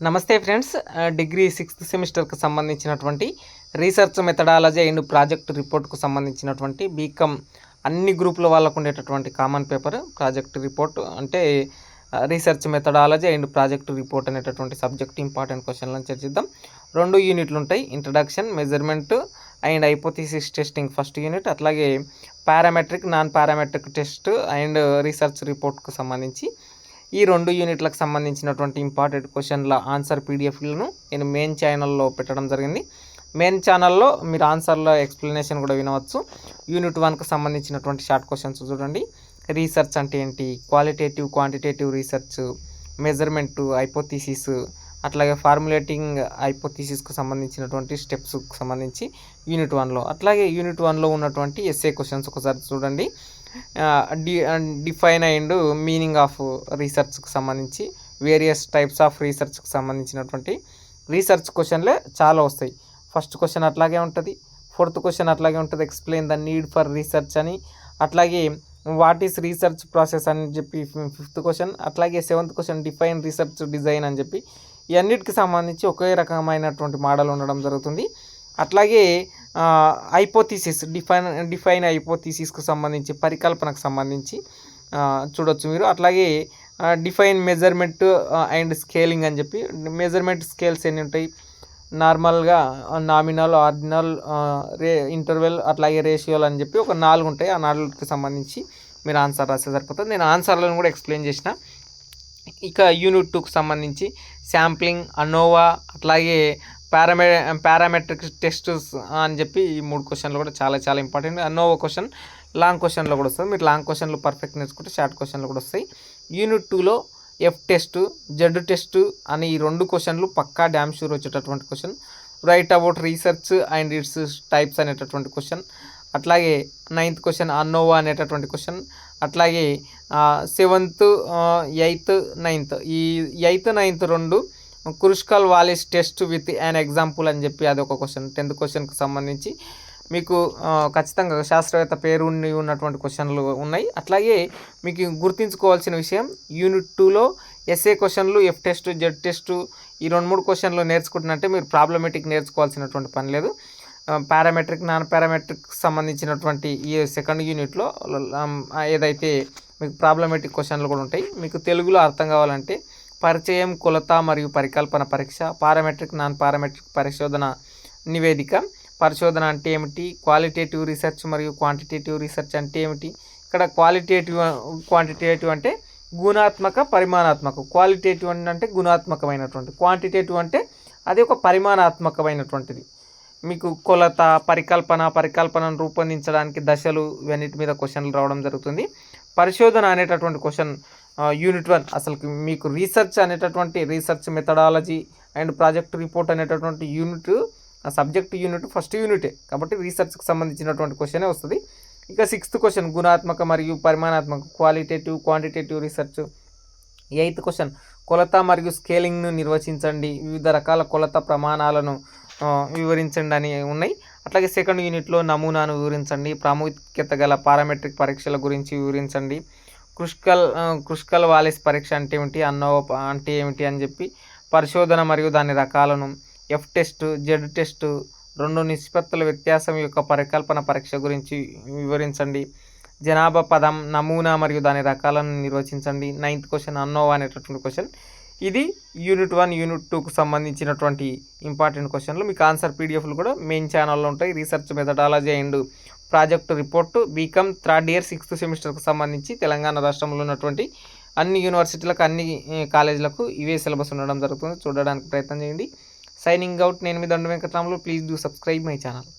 నమస్తే friends. Degree 6th సెమిస్టర్కి సంబంధించినటువంటి రీసెర్చ్ మెథడాలజీ అండ్ ప్రాజెక్ట్ రిపోర్ట్కు సంబంధించినటువంటి బీకామ్ అన్ని గ్రూపుల వాళ్ళకు ఉండేటటువంటి కామన్ పేపర్ ప్రాజెక్ట్ రిపోర్ట్ అంటే research methodology and project report అనేటటువంటి సబ్జెక్ట్ ఇంపార్టెంట్ క్వశ్చన్లను చర్చిద్దాం. 2 యూనిట్లు ఉంటాయి, introduction, measurement and hypothesis testing first unit, అట్లాగే parametric, non parametric test and research రిపోర్ట్కు సంబంధించి ఈ 2 యూనిట్లకు సంబంధించినటువంటి ఇంపార్టెంట్ క్వశ్చన్ల ఆన్సర్ పీడిఎఫ్లను నేను మెయిన్ ఛానల్లో పెట్టడం జరిగింది. మెయిన్ ఛానల్లో మీరు ఆన్సర్ల ఎక్స్ప్లెనేషన్ కూడా వినవచ్చు. యూనిట్ 1కు సంబంధించినటువంటి షార్ట్ క్వశ్చన్స్ చూడండి. రీసెర్చ్ అంటే ఏంటి, qualitative quantitative research, measurement, hypothesis, అట్లాగే ఫార్ములేటింగ్ హైపోథీసిస్కు సంబంధించినటువంటి స్టెప్స్కి సంబంధించి యూనిట్ 1లో, అట్లాగే యూనిట్ 1లో ఉన్నటువంటి ఎస్ఏ క్వశ్చన్స్ ఒకసారి చూడండి. డిఫైన్ అండ్ మీనింగ్ ఆఫ్ రీసెర్చ్కి సంబంధించి వేరియస్ టైప్స్ ఆఫ్ రీసెర్చ్కి సంబంధించినటువంటి రీసెర్చ్ క్వశ్చన్లే చాలా వస్తాయి. ఫస్ట్ క్వశ్చన్ అట్లాగే ఉంటుంది, 4th క్వశ్చన్ అట్లాగే ఉంటుంది, explain the need for research అని, అట్లాగే వాట్ ఈస్ రీసెర్చ్ ప్రాసెస్ అని చెప్పి 5th క్వశ్చన్, అట్లాగే 7th question define research design అని చెప్పి ఈ అన్నిటికి సంబంధించి ఒకే రకమైనటువంటి మోడల్ ఉండడం జరుగుతుంది. అట్లాగే హైపోథీసిస్ డిఫైన్ హైపోథీసిస్కు సంబంధించి పరికల్పనకు సంబంధించి చూడొచ్చు మీరు. అట్లాగే డిఫైన్ మెజర్మెంట్ అండ్ స్కేలింగ్ అని చెప్పి మెజర్మెంట్ స్కేల్స్ ఎన్ని ఉంటాయి, నార్మల్గా, నామినల్, ఆర్డినల్, ఇంటర్వెల్, అట్లాగే రేషియోలు అని చెప్పి ఒక 4 ఉంటాయి. ఆ 4కి సంబంధించి మీరు ఆన్సర్ రాస్తే సరిపోతుంది. నేను ఆన్సర్లను కూడా ఎక్స్ప్లెయిన్ చేసిన. ఇక యూనిట్ 2కు సంబంధించి శాంప్లింగ్, అనోవా, అట్లాగే పారామెట్రిక్ టెస్ట్స్ అని చెప్పి ఈ 3 క్వశ్చన్లు కూడా చాలా చాలా ఇంపార్టెంట్. అనోవా క్వశ్చన్ లాంగ్ క్వశ్చన్లో కూడా వస్తుంది. మీరు లాంగ్ క్వశ్చన్లు పర్ఫెక్ట్ నేర్చుకుంటే షార్ట్ క్వశ్చన్లు కూడా వస్తాయి. యూనిట్ 2లో ఎఫ్ టెస్ట్, జెడ్ టెస్ట్ అని ఈ 2 క్వశ్చన్లు పక్కా డ్యామ్ షూర్ వచ్చేటటువంటి question. Write about research and it's types అనేటటువంటి క్వశ్చన్, అట్లాగే 9th క్వశ్చన్ అనోవా అనేటటువంటి క్వశ్చన్, అట్లాగే 7th, 8th, 9th ఈ 8th, 9th 2 Kruskal Wallis test with an example అని చెప్పి అదొక క్వశ్చన్. 10th క్వశ్చన్కి సంబంధించి మీకు ఖచ్చితంగా శాస్త్రవేత్త పేరు ఉన్నటువంటి క్వశ్చన్లు ఉన్నాయి. అట్లాగే మీకు గుర్తుంచుకోవాల్సిన విషయం, యూనిట్ 2లో ఎస్ఏ క్వశ్చన్లు, ఎఫ్ టెస్ట్, జెడ్ టెస్ట్ ఈ 2-3 క్వశ్చన్లు నేర్చుకుంటున్నట్టే మీరు ప్రాబ్లమేటిక్ నేర్చుకోవాల్సినటువంటి పని లేదు. పారామెట్రిక్, నాన్ పారామెట్రిక్ సంబంధించినటువంటి ఈ 2nd యూనిట్లో ఏదైతే మీకు ప్రాబ్లమేటిక్ క్వశ్చన్లు కూడా ఉంటాయి. మీకు తెలుగులో అర్థం కావాలంటే పరిచయం, కొలత మరియు పరికల్పన పరీక్ష, పారామెట్రిక్, నాన్ పారామెట్రిక్ పరిశోధన నివేదిక, పరిశోధన అంటే ఏమిటి, క్వాలిటేటివ్ రీసెర్చ్ మరియు క్వాంటిటేటివ్ రీసెర్చ్ అంటే ఏమిటి. ఇక్కడ క్వాంటిటేటివ్ అంటే గుణాత్మక, పరిమాణాత్మక. క్వాలిటేటివ్ అంటే గుణాత్మకమైనటువంటి, క్వాంటిటేటివ్ అంటే అది ఒక పరిమాణాత్మకమైనటువంటిది. మీకు కొలత, పరికల్పనను రూపొందించడానికి దశలు, ఇవన్నిటి మీద క్వశ్చన్లు రావడం జరుగుతుంది. పరిశోధన అనేటటువంటి క్వశ్చన్ యూనిట్ 1 అసలు మీకు రీసెర్చ్ అనేటటువంటి research methodology and project report అనేటటువంటి యూనిట్ సబ్జెక్ట్ యూనిట్ ఫస్ట్ యూనిటే కాబట్టి రీసెర్చ్కి సంబంధించినటువంటి క్వశ్చనే వస్తుంది. ఇక 6th క్వశ్చన్ గుణాత్మక మరియు పరిమాణాత్మక, qualitative quantitative research. 8th question కొలత మరియు స్కేలింగ్ను నిర్వచించండి, వివిధ రకాల కొలత ప్రమాణాలను వివరించండి అని ఉన్నాయి. అట్లాగే 2nd యూనిట్లో నమూనాను వివరించండి, ప్రాముఖ్యత గల పారామెట్రిక్ పరీక్షల గురించి వివరించండి, క్రూషికల్ వాలిస్ పరీక్ష అంటే ఏమిటి, అనోవా అంటే ఏమిటి అని చెప్పి పరిశోధన మరియు దాని రకాలను, ఎఫ్ టెస్ట్, జెడ్ టెస్ట్ 2 నిష్పత్తుల వ్యత్యాసం యొక్క పరికల్పన పరీక్ష గురించి వివరించండి, జనాభా పదం, నమూనా మరియు దాని రకాలను నిర్వచించండి. 9th క్వశ్చన్ అనోవా అనేటటువంటి క్వశ్చన్. ఇది యూనిట్ 1, యూనిట్ 2కు సంబంధించినటువంటి ఇంపార్టెంట్ క్వశ్చన్లు. మీకు ఆన్సర్ పీడిఎఫ్లు కూడా మెయిన్ ఛానల్లో ఉంటాయి. Research methodology and project report BCom 3rd year 6th సెమిస్టర్కు సంబంధించి తెలంగాణ రాష్ట్రంలో ఉన్నటువంటి అన్ని యూనివర్సిటీలకు, అన్ని కాలేజీలకు ఇవే సిలబస్ ఉండడం జరుగుతుంది. చూడడానికి ప్రయత్నం చేయండి. Signing out. నేను మీ దండు Venkataramulu. Please do subscribe my channel.